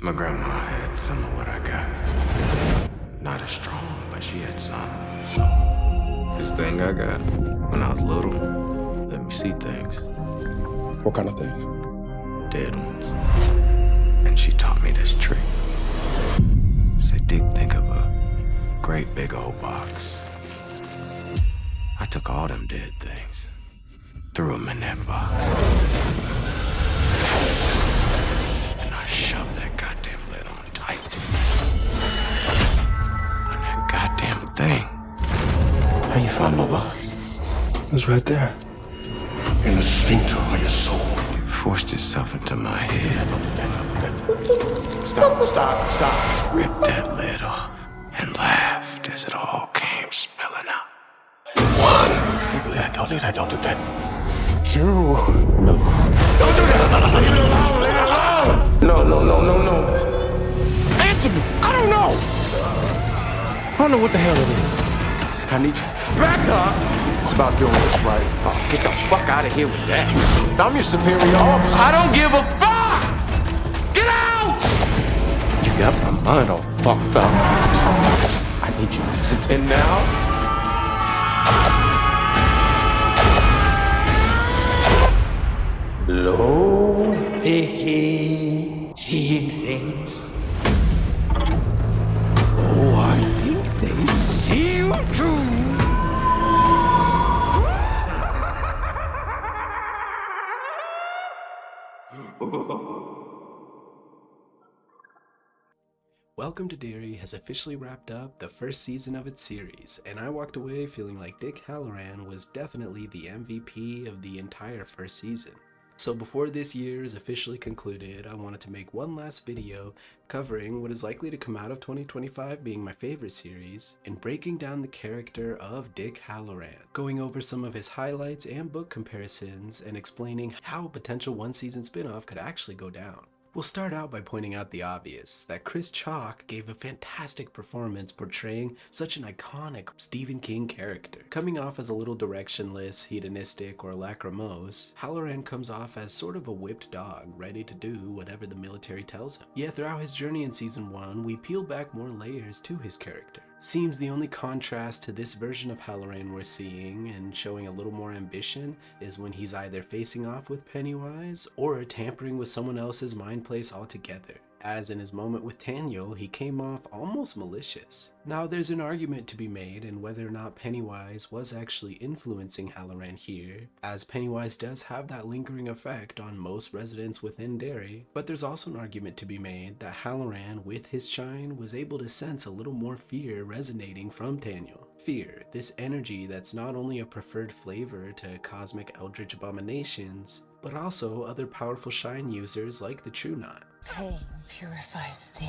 My grandma had some of what I got. Not as strong, but she had some. This thing I got when I was little let me see things. What kind of things? Dead ones. And she taught me this trick. Said, Dick, think of a great big old box. I took all them dead things, threw them in that box. And I shoved that goddamn lid on tight. And that goddamn thing. How you find my box? It was right there. In the sphincter of your soul. It forced itself into my head. Stop. Ripped that lid off and laughed as it all came spilling out. One. Don't do that. Two. No. Don't do that. Leave it alone. No. Answer me. I don't know. I don't know what the hell it is. I need you. Back up. It's about doing what's right. Oh, get the fuck out of here with that. I'm your superior officer. I don't give a fuck. Get out. You got my mind all fucked up. I need you to listen. And now. Low, Dickie, seeing things. Oh, I think they see you too. Welcome to Derry has officially wrapped up the first season of its series, and I walked away feeling like Dick Hallorann was definitely the MVP of the entire first season. So before this year is officially concluded, I wanted to make one last video covering what is likely to come out of 2025 being my favorite series, and breaking down the character of Dick Hallorann, going over some of his highlights and book comparisons, and explaining how a potential one-season spin-off could actually go down. We'll start out by pointing out the obvious, that Chris Chalk gave a fantastic performance portraying such an iconic Stephen King character. Coming off as a little directionless, hedonistic, or lachrymose, Hallorann comes off as sort of a whipped dog, ready to do whatever the military tells him. Yet throughout his journey in Season 1, we peel back more layers to his character. Seems the only contrast to this version of Hallorann we're seeing and showing a little more ambition is when he's either facing off with Pennywise or tampering with someone else's mind place altogether. As in his moment with Daniel, he came off almost malicious. Now there's an argument to be made in whether or not Pennywise was actually influencing Hallorann here, as Pennywise does have that lingering effect on most residents within Derry, but there's also an argument to be made that Hallorann, with his shine, was able to sense a little more fear resonating from Daniel. Fear, this energy that's not only a preferred flavor to cosmic eldritch abominations, but also other powerful shine users like the True Knot. Pain purifies steam.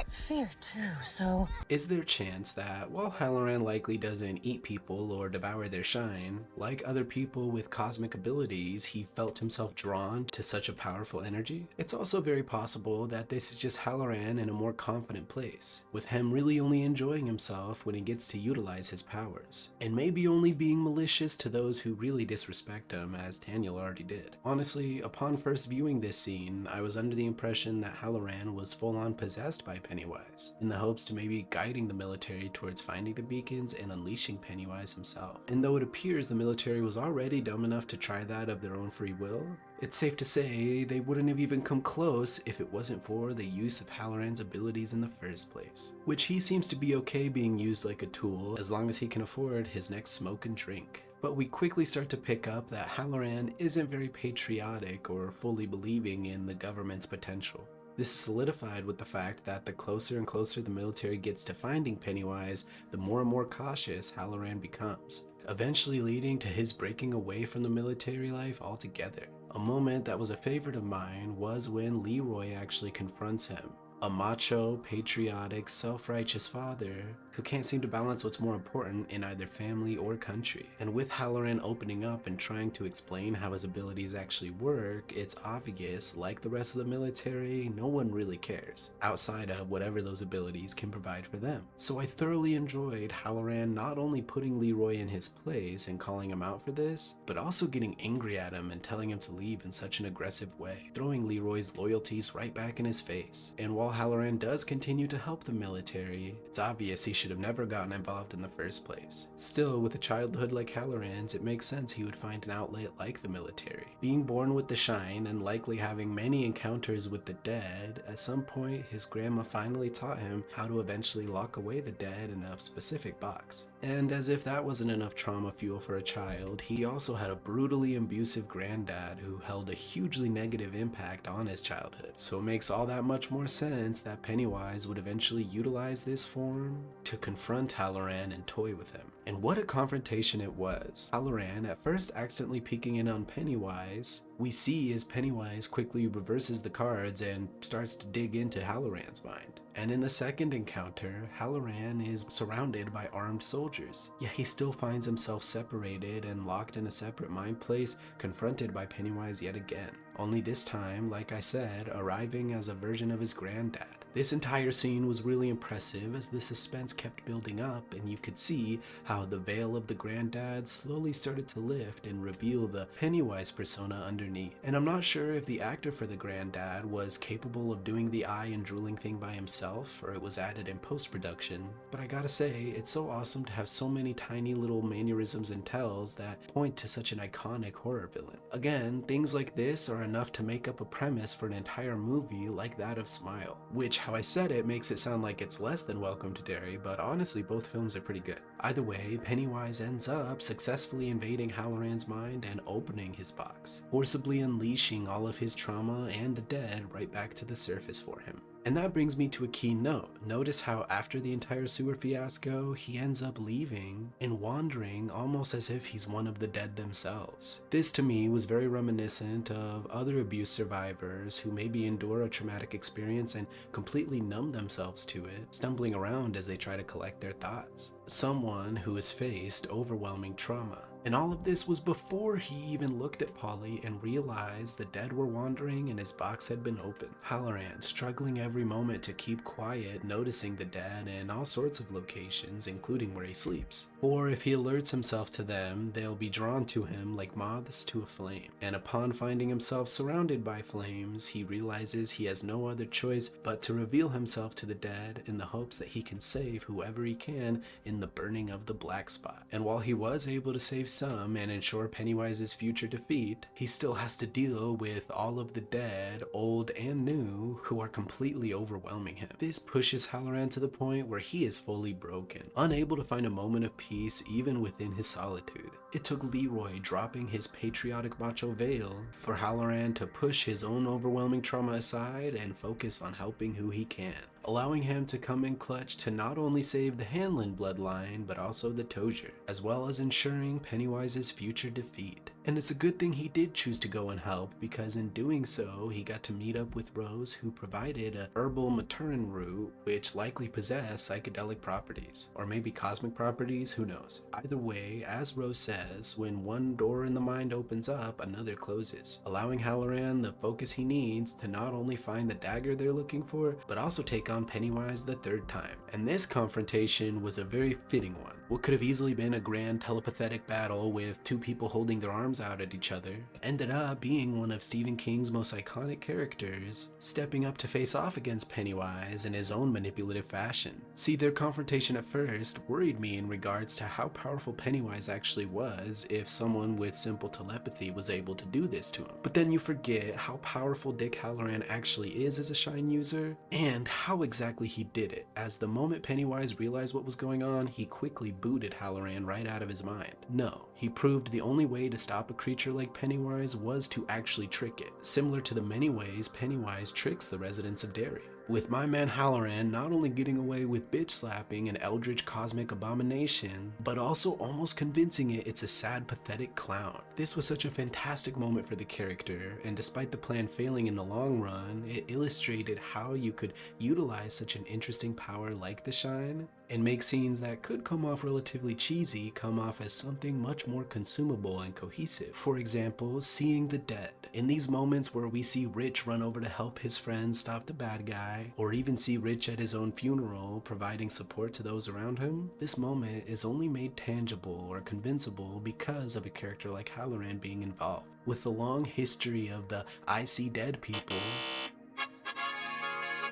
Fear too, so... Is there a chance that, while Hallorann likely doesn't eat people or devour their shine, like other people with cosmic abilities, he felt himself drawn to such a powerful energy? It's also very possible that this is just Hallorann in a more confident place, with him really only enjoying himself when he gets to utilize his powers, and maybe only being malicious to those who really disrespect him, as Daniel already did. Honestly, upon first viewing this scene, I was under the impression that Hallorann was full-on possessed by Pennywise, in the hopes to maybe guiding the military towards finding the beacons and unleashing Pennywise himself. And though it appears the military was already dumb enough to try that of their own free will, it's safe to say they wouldn't have even come close if it wasn't for the use of Hallorann's abilities in the first place, which he seems to be okay being used like a tool as long as he can afford his next smoke and drink. But we quickly start to pick up that Hallorann isn't very patriotic or fully believing in the government's potential. This is solidified with the fact that the closer and closer the military gets to finding Pennywise, the more and more cautious Hallorann becomes, eventually leading to his breaking away from the military life altogether. A moment that was a favorite of mine was when Leroy actually confronts him, a macho, patriotic, self-righteous father who can't seem to balance what's more important in either family or country. And with Hallorann opening up and trying to explain how his abilities actually work, it's obvious, like the rest of the military, no one really cares, outside of whatever those abilities can provide for them. So I thoroughly enjoyed Hallorann not only putting Leroy in his place and calling him out for this, but also getting angry at him and telling him to leave in such an aggressive way, throwing Leroy's loyalties right back in his face. And while Hallorann does continue to help the military, it's obvious he should have never gotten involved in the first place. Still, with a childhood like Hallorann's, it makes sense he would find an outlet like the military. Being born with the shine and likely having many encounters with the dead, at some point his grandma finally taught him how to eventually lock away the dead in a specific box. And as if that wasn't enough trauma fuel for a child, he also had a brutally abusive granddad who held a hugely negative impact on his childhood. So it makes all that much more sense that Pennywise would eventually utilize this form to confront Hallorann and toy with him. And what a confrontation it was. Hallorann at first accidentally peeking in on Pennywise. We see as Pennywise quickly reverses the cards and starts to dig into Hallorann's mind. And in the second encounter, Hallorann is surrounded by armed soldiers. Yet he still finds himself separated and locked in a separate mind place, confronted by Pennywise yet again. Only this time, like I said, arriving as a version of his granddad. This entire scene was really impressive as the suspense kept building up, and you could see how the veil of the granddad slowly started to lift and reveal the Pennywise persona underneath. And I'm not sure if the actor for the granddad was capable of doing the eye and drooling thing by himself, or it was added in post-production, but I gotta say, it's so awesome to have so many tiny little mannerisms and tells that point to such an iconic horror villain. Again, things like this are enough to make up a premise for an entire movie like that of Smile, which, how I said it, makes it sound like it's less than Welcome to Derry, but honestly both films are pretty good. Either way, Pennywise ends up successfully invading Hallorann's mind and opening his box, forcibly unleashing all of his trauma and the dead right back to the surface for him. And that brings me to a key note. Notice how after the entire sewer fiasco, he ends up leaving and wandering almost as if he's one of the dead themselves. This to me was very reminiscent of other abuse survivors who maybe endure a traumatic experience and completely numb themselves to it, stumbling around as they try to collect their thoughts. Someone who has faced overwhelming trauma. And all of this was before he even looked at Polly and realized the dead were wandering and his box had been opened. Hallorann struggling every moment to keep quiet, noticing the dead in all sorts of locations, including where he sleeps. For if he alerts himself to them, they'll be drawn to him like moths to a flame. And upon finding himself surrounded by flames, he realizes he has no other choice but to reveal himself to the dead in the hopes that he can save whoever he can in the burning of the black spot. And while he was able to save some and ensure Pennywise's future defeat, he still has to deal with all of the dead, old and new, who are completely overwhelming him. This pushes Hallorann to the point where he is fully broken, unable to find a moment of peace even within his solitude. It took Leroy dropping his patriotic macho veil for Hallorann to push his own overwhelming trauma aside and focus on helping who he can, allowing him to come in clutch to not only save the Hanlon bloodline, but also the Tozier, as well as ensuring Pennywise's future defeat. And it's a good thing he did choose to go and help, because in doing so, he got to meet up with Rose, who provided a herbal maturin root, which likely possessed psychedelic properties, or maybe cosmic properties, who knows. Either way, as Rose says, when one door in the mind opens up, another closes, allowing Hallorann the focus he needs to not only find the dagger they're looking for, but also take on Pennywise the third time. And this confrontation was a very fitting one. What could have easily been a grand telepathic battle with two people holding their arms out at each other ended up being one of Stephen King's most iconic characters stepping up to face off against Pennywise in his own manipulative fashion. See, their confrontation at first worried me in regards to how powerful Pennywise actually was if someone with simple telepathy was able to do this to him. But then you forget how powerful Dick Hallorann actually is as a Shine user and how exactly he did it, as the moment Pennywise realized what was going on, he quickly booted Hallorann right out of his mind. No, he proved the only way to stop a creature like Pennywise was to actually trick it, similar to the many ways Pennywise tricks the residents of Derry. with my man Hallorann not only getting away with bitch slapping an eldritch cosmic abomination, but also almost convincing it's a sad, pathetic clown. This was such a fantastic moment for the character, and despite the plan failing in the long run, it illustrated how you could utilize such an interesting power like the Shine and make scenes that could come off relatively cheesy come off as something much more consumable and cohesive. For example, seeing the dead. In these moments where we see Rich run over to help his friend stop the bad guy, or even see Rich at his own funeral providing support to those around him, this moment is only made tangible or convincible because of a character like Hallorann being involved. With the long history of the I see dead people,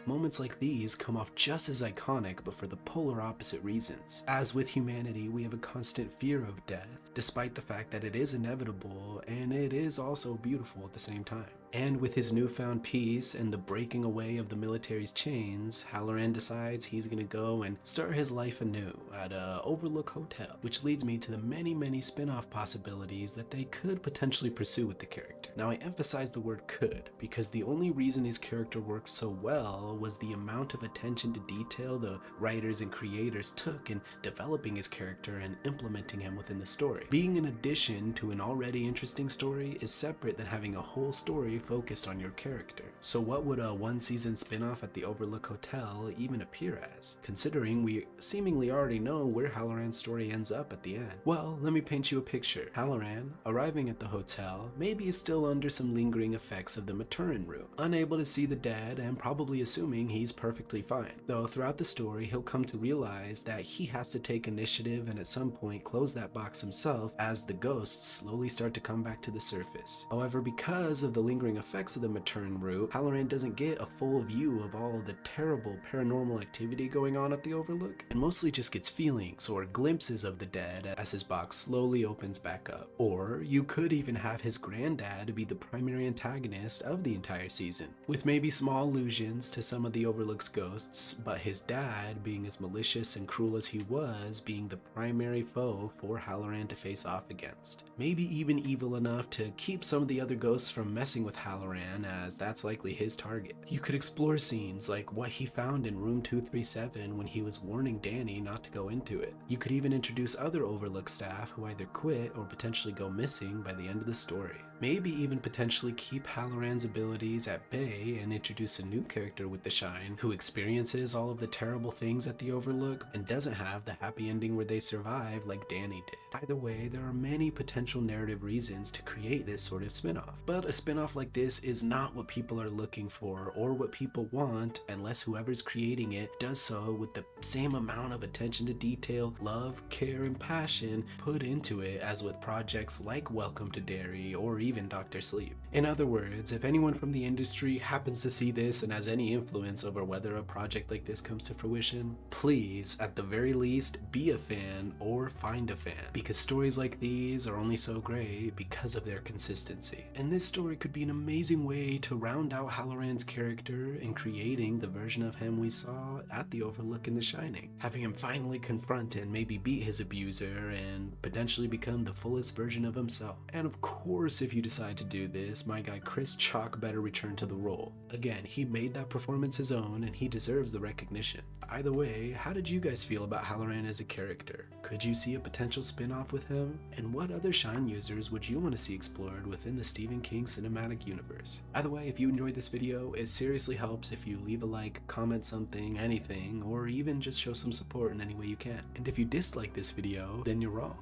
moments like these come off just as iconic, but for the polar opposite reasons. As with humanity, we have a constant fear of death, despite the fact that it is inevitable and it is also beautiful at the same time. And with his newfound peace and the breaking away of the military's chains, Hallorann decides he's gonna go and start his life anew at a Overlook hotel, which leads me to the many spin-off possibilities that they could potentially pursue with the character. Now I emphasize the word could, because the only reason his character worked so well was the amount of attention to detail the writers and creators took in developing his character and implementing him within the story. Being an addition to an already interesting story is separate than having a whole story focused on your character. So what would a one-season spin-off at the Overlook Hotel even appear as, considering we seemingly already know where Hallorann's story ends up at the end? Well, let me paint you a picture. Hallorann, arriving at the hotel, maybe is still under some lingering effects of the Maturin room, unable to see the dead and probably assuming he's perfectly fine. Though throughout the story, he'll come to realize that he has to take initiative and at some point close that box himself as the ghosts slowly start to come back to the surface. However, because of the lingering effects of the Maturin route, Hallorann doesn't get a full view of all the terrible paranormal activity going on at the Overlook, and mostly just gets feelings or glimpses of the dead as his box slowly opens back up. Or you could even have his granddad be the primary antagonist of the entire season, with maybe small allusions to some of the Overlook's ghosts, but his dad, being as malicious and cruel as he was, being the primary foe for Hallorann to face off against. Maybe even evil enough to keep some of the other ghosts from messing with Hallorann, as that's likely his target. You could explore scenes like what he found in room 237 when he was warning Danny not to go into it. You could even introduce other Overlook staff who either quit or potentially go missing by the end of the story. Maybe even potentially keep Hallorann's abilities at bay and introduce a new character with the Shine who experiences all of the terrible things at the Overlook and doesn't have the happy ending where they survive like Danny did. Either way, there are many potential narrative reasons to create this sort of spinoff, but a spinoff like this is not what people are looking for or what people want unless whoever's creating it does so with the same amount of attention to detail, love, care, and passion put into it as with projects like Welcome to Derry or even Dr. Sleep. In other words, if anyone from the industry happens to see this and has any influence over whether a project like this comes to fruition, please, at the very least, be a fan or find a fan, because stories like these are only so great because of their consistency. And this story could be an amazing way to round out Hallorann's character in creating the version of him we saw at the Overlook in The Shining, having him finally confront and maybe beat his abuser and potentially become the fullest version of himself. And of course, if you decide to do this, my guy Chris Chalk better return to the role. Again, he made that performance his own and he deserves the recognition. Either way, how did you guys feel about Hallorann as a character? Could you see a potential spin-off with him? And what other Shine users would you want to see explored within the Stephen King cinematic universe? Either way, if you enjoyed this video, it seriously helps if you leave a like, comment something, anything, or even just show some support in any way you can. And if you dislike this video, then you're wrong.